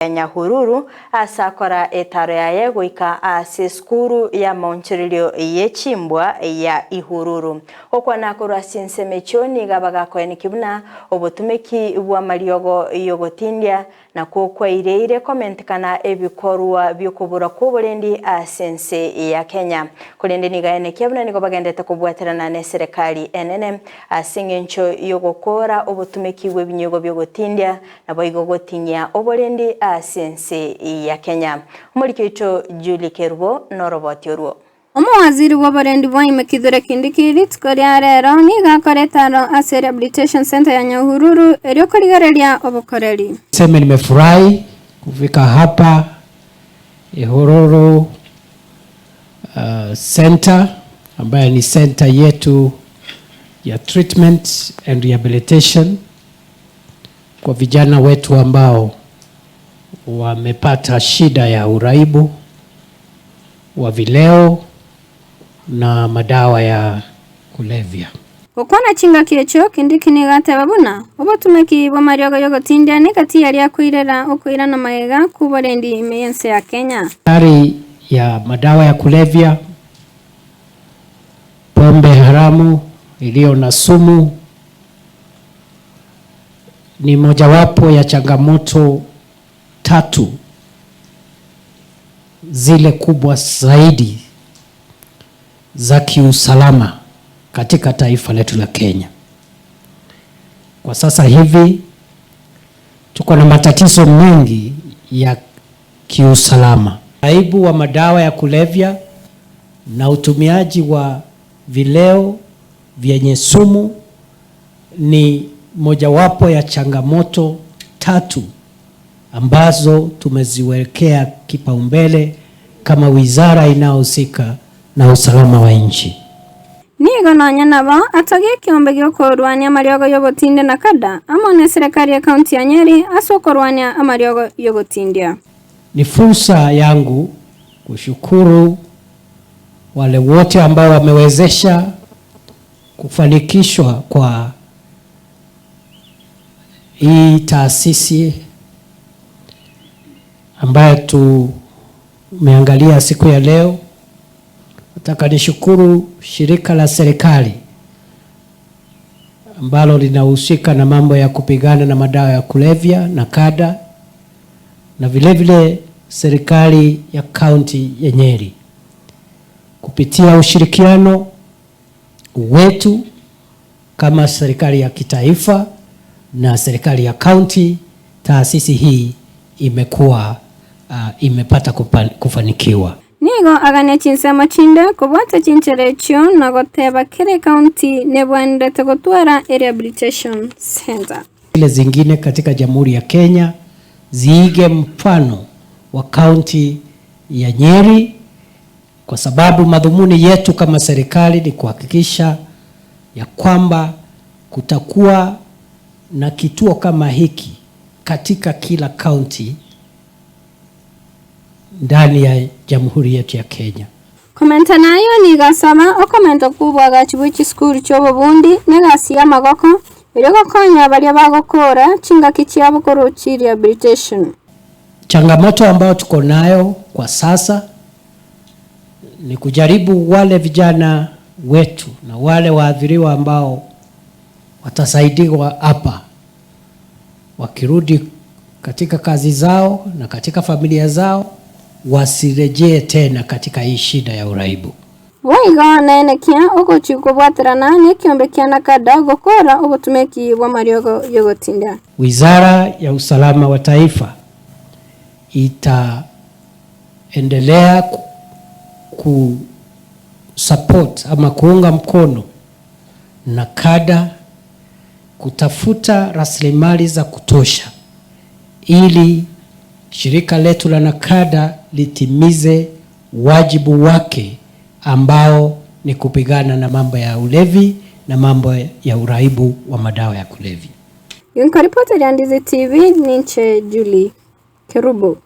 Nyahururu asakora etaro yaye goika ase skuru ya maunchirilio yechimbwa ya ihururu okwa nakora sinsemechoni gabagakweni kibuna obotumeki bwa mariogo yogotindia na kokwa ireire comment kana ebikorwa byokubura kuborendi asense ya Kenya kulende nigaene kibuna nigo bagendete kubwaterana ne serikali NNM asingencho yogokora obotumeki bwebinyogo byogotindia na boigogotinya oborendi asense ya Kenya. Umurikito Julie Kerubo noroboti oruo. Waziri w'abarendi Waziri Kindiki ritskoria rero nigakoretaro ase rehabilitation center ya Nyahururu eryo korigereria obukoreri. Sema nimefurahi kufika hapa Ihururu center ambayo ni center yetu ya treatment and rehabilitation kwa vijana wetu ambao wamepata shida ya uraibu wa vileo na madawa ya kulevya. Ukona chinga kiecho Kindiki nigate babuna obotumeki bwa mariogo yogotindia nikati yari akuirera okuira na maega kuborendi imeyense ya Kenya. Hatari ya madawa ya kulevya, pombe haramu iliyo na sumu ni mojawapo ya changamoto tatu zile kubwa zaidi za kiusalama katika taifa letu la Kenya. Kwa sasa hivi tuko na matatizo mengi ya kiusalama. Uraibu wa madawa ya kulevya na utumiaji wa vileo vyenye sumu ni mojawapo ya changamoto tatu ambazo tumeziwekea kipaumbele kama wizara inayohusika na usalama wa nchi. Nigo nanya nabo atage kiombe gyokorwania mariogo yogotinde na kada amone serikali ya kaunti ya Nyeri asokorwania amariogo yogotindia. Ni fursa yangu kushukuru wale wote ambao wamewezesha kufanikishwa kwa hii taasisi ambayo tumeangalia siku ya leo. Nataka nishukuru shirika la serikali ambalo linahusika na mambo ya kupigana na madawa ya kulevya na kada, na vile vile serikali ya kaunti ya Nyeri kupitia ushirikiano wetu kama serikali ya kitaifa na serikali ya kaunti. Taasisi hii imepata kufanikiwa. Nigo agane chinsema chinde kubwata chincherecho na goteba kere kaunti nebwendete gotwara rehabilitation center. Ile zingine katika Jamhuri ya Kenya ziige mfano wa kaunti ya Nyeri, kwa sababu madhumuni yetu kama serikali ni kuhakikisha ya kwamba kutakuwa na kituo kama hiki katika kila kaunti ndani ya Jamhuri yetu ya Kenya. Komenta nayo nigasaba okomento kubwa gachibuchi skuru chobobundi negasiya magoko birego konya bali bagokora chinga kichiabo korochi rehabilitation. Changamoto ambayo tuko nayo kwa sasa ni kujaribu wale vijana wetu na wale waathiriwa ambao watasaidiwa hapa wakirudi katika kazi zao na katika familia zao wasirejee tena katika hii shida ya uraibu. Waiga nenekia ogochiko bwaterana nekiombe kiana kada gokora obotumeki bwa mariogo yogotinda. Wizara ya Usalama wa Taifa itaendelea support ama kuunga mkono na kada kutafuta rasilimali za kutosha ili shirika letu la nakada litimize wajibu wake ambao ni kupigana na mambo ya ulevi na mambo ya uraibu wa madawa ya kulevya. Yunkaripota ya Ndizi TV ninche Julie Kerubo.